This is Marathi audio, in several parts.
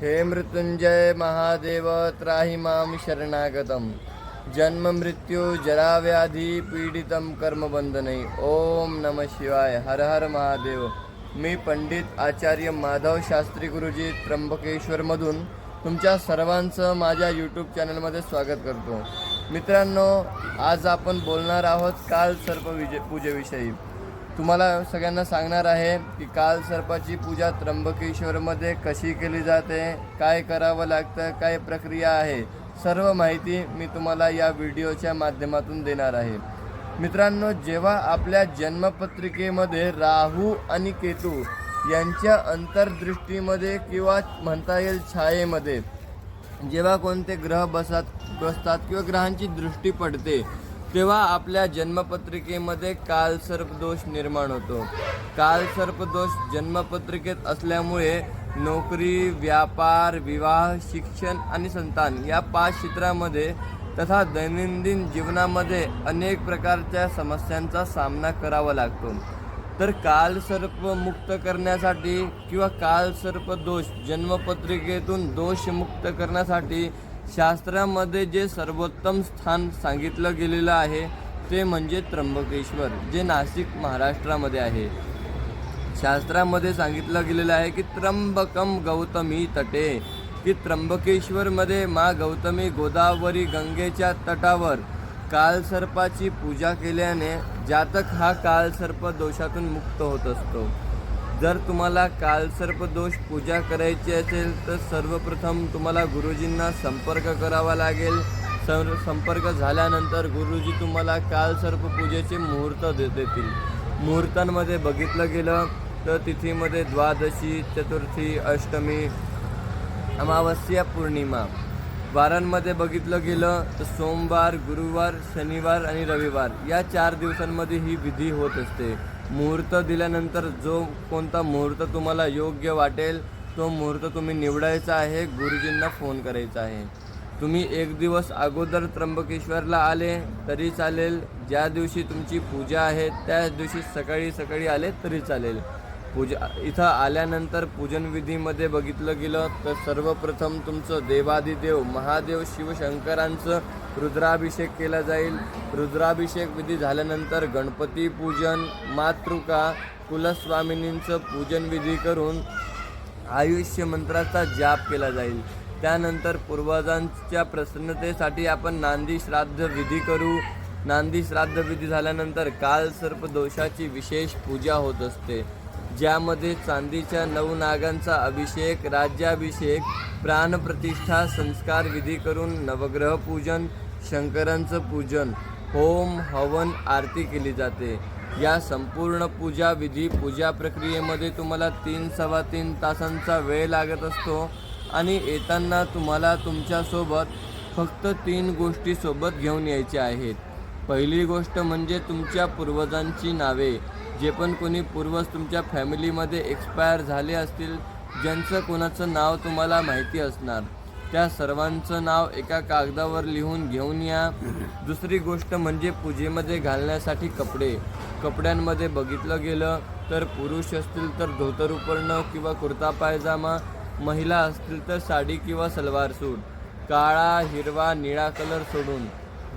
हे मृत्युंजय महादेव त्राहि मां शरणागतम जन्म मृत्यू जरा व्याधी पीडितम कर्मबंधनै। ओम नमः शिवाय। हर हर महादेव। मी पंडित आचार्य माधव शास्त्री गुरुजी त्र्यंबकेश्वरमधून तुमच्या सर्वांचं माझ्या यूट्यूब चॅनलमध्ये स्वागत करतो। मित्रांनो, आज आपण बोलणार आहोत काल सर्प पूजेविषयी। तुम्हाला सगळ्यांना सांगणार आहे की काल सर्पाची पूजा त्र्यंबकेश्वरमध्ये कशी केली जाते, काय करावं लागतं, काय प्रक्रिया आहे, सर्व माहिती मी तुम्हाला या व्हिडिओच्या माध्यमातून देणार आहे। मित्रांनो, जेव्हा आपल्या जन्मपत्रिकेमध्ये राहू आणि केतू यांच्या अंतर्दृष्टीमध्ये किंवा म्हणता येईल छायेमध्ये जेव्हा कोणते ग्रह बसतात किंवा ग्रहांची दृष्टी पडते, तेव्हा आपल्या जन्मपत्रिकेमध्ये कालसर्प दोष निर्माण होतो। कालसर्प दोष जन्मपत्रिकेत असल्यामुळे नोकरी, व्यापार, विवाह, शिक्षण आणि संतान या 5 क्षेत्रामध्ये तथा दैनंदिन जीवनामध्ये अनेक प्रकारच्या समस्यांचा सामना करावा लागतो। तर कालसर्प मुक्त करण्यासाठी किंवा कालसर्प दोष जन्मपत्रिकेतून दोषमुक्त करण्यासाठी शास्त्रामध्ये जे सर्वोत्तम स्थान सांगितलं गेलेलं आहे ते म्हणजे त्र्यंबकेश्वर, जे नाशिक महाराष्ट्रामध्ये आहे। शास्त्रामध्ये सांगितलं गेलेलं आहे की त्र्यंबकम गौतमी तटे, की त्र्यंबकेश्वरमध्ये माँ गौतमी गोदावरी गंगेच्या तटावर कालसर्पाची पूजा केल्याने जातक हा कालसर्प दोषातून मुक्त होत असतो। जर तुम्हाला कालसर्प दोष पूजा करायची असेल तर सर्वप्रथम तुम्हाला गुरुजींना संपर्क करावा लागेल। संपर्क झाल्यानंतर गुरुजी तुम्हाला कालसर्प पूजेचे मुहूर्त देतील। मुहूर्तांमध्ये बघितलं गेलं तर तिथीमध्ये द्वादशी, चतुर्थी, अष्टमी, अमावस्या, पौर्णिमा। वारांमध्ये बघितलं गेलं तर सोमवार, गुरुवार, शनिवार आणि रविवार या 4 दिवसांमध्ये ही विधी होत असते। मुहूर्त दिल्यानंतर जो कोणता मुहूर्त तुम्हाला योग्य वाटेल तो मुहूर्त तुम्ही निवडायचा आहे, गुरुजींना फोन करायचा आहे। तुम्ही 1 दिवस अगोदर त्र्यंबकेश्वरला आले तरी चालेल, ज्या दिवशी तुमची पूजा आहे त्याच दिवशी सकाळी आले तरी चालेल। इथं आल्यानंतर पूजनविधीमध्ये बघितलं गेलं तर सर्वप्रथम तुमचं देवादिदेव महादेव शिवशंकरांचं रुद्राभिषेक केला जाईल। रुद्राभिषेक विधी झाल्यानंतर गणपती पूजन, मातृका, कुलस्वामिनींचं पूजन विधी करून आयुष्य मंत्राचा जाप केला जाईल। त्यानंतर पूर्वजांच्या प्रसन्नतेसाठी आपण नांदी श्राद्ध विधी करू। नांदी श्राद्ध विधी झाल्यानंतर कालसर्प दोषाची विशेष पूजा होत असते, ज्यामध्ये चांदीच्या 9 नागांचा अभिषेक, राज्याभिषेक, प्राणप्रतिष्ठा, संस्कार विधी करून नवग्रह पूजन, शंकरांचं पूजन, होम, हवन, आरती केली जाते। या संपूर्ण पूजा प्रक्रियेमध्ये तुम्हाला 3-3.25 तासांचा वेळ लागत असतो आणि येताना तुम्हाला तुमच्यासोबत फक्त 3 गोष्टी सोबत घेऊन यायच्या आहेत। पहिली गोष्ट म्हणजे तुमच्या पूर्वजांची नावे, जे पण कोणी पूर्वज तुमच्या फॅमिलीमध्ये एक्सपायर झाले असतील, ज्यांचं कोणाचं नाव तुम्हाला माहिती असणार, त्या सर्वांचं नाव एका कागदावर लिहून घेऊन या। दुसरी गोष्ट म्हणजे पूजेमध्ये घालण्यासाठी कपडे। कपड्यांमध्ये बघितलं गेलं तर पुरुष असतील तर धोतर उपरणं किंवा कुर्ता पायजामा, महिला असतील तर साडी किंवा सलवार सूट, काळा, हिरवा, निळा कलर सोडून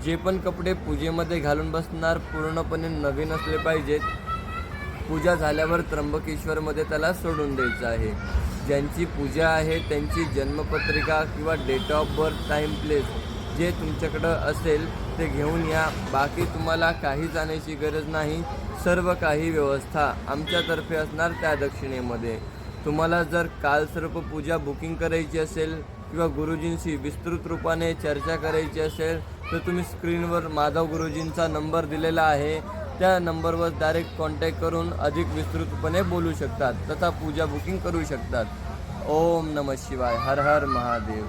जे पण कपडे पूजेमध्ये घालून बसणार पूर्णपणे नवीन असले पाहिजेत। पूजा झाल्यावर त्र्यंबकेश्वरमध्ये त्याला सोडून द्यायचं आहे। ज्यांची पूजा आहे त्यांची जन्मपत्रिका किंवा date of birth, time, place जे तुमच्याकडं असेल ते घेऊन या। बाकी तुम्हाला काही जाण्याची गरज नाही, सर्व काही व्यवस्था आमच्यातर्फे असणार त्या दक्षिणेमध्ये। तुम्हाला जर कालसर्प पूजा बुकिंग करायची असेल किंवा गुरुजींशी विस्तृत रूपाने चर्चा करायची असेल तर तुम्ही स्क्रीनवर माधव गुरुजींचा नंबर दिलेला आहे, त्या नंबरवर डायरेक्ट कॉन्टॅक्ट करून अधिक विस्तृतपणे बोलू शकतात तथा पूजा बुकिंग करू शकतात। ओम नमः शिवाय। हर हर महादेव।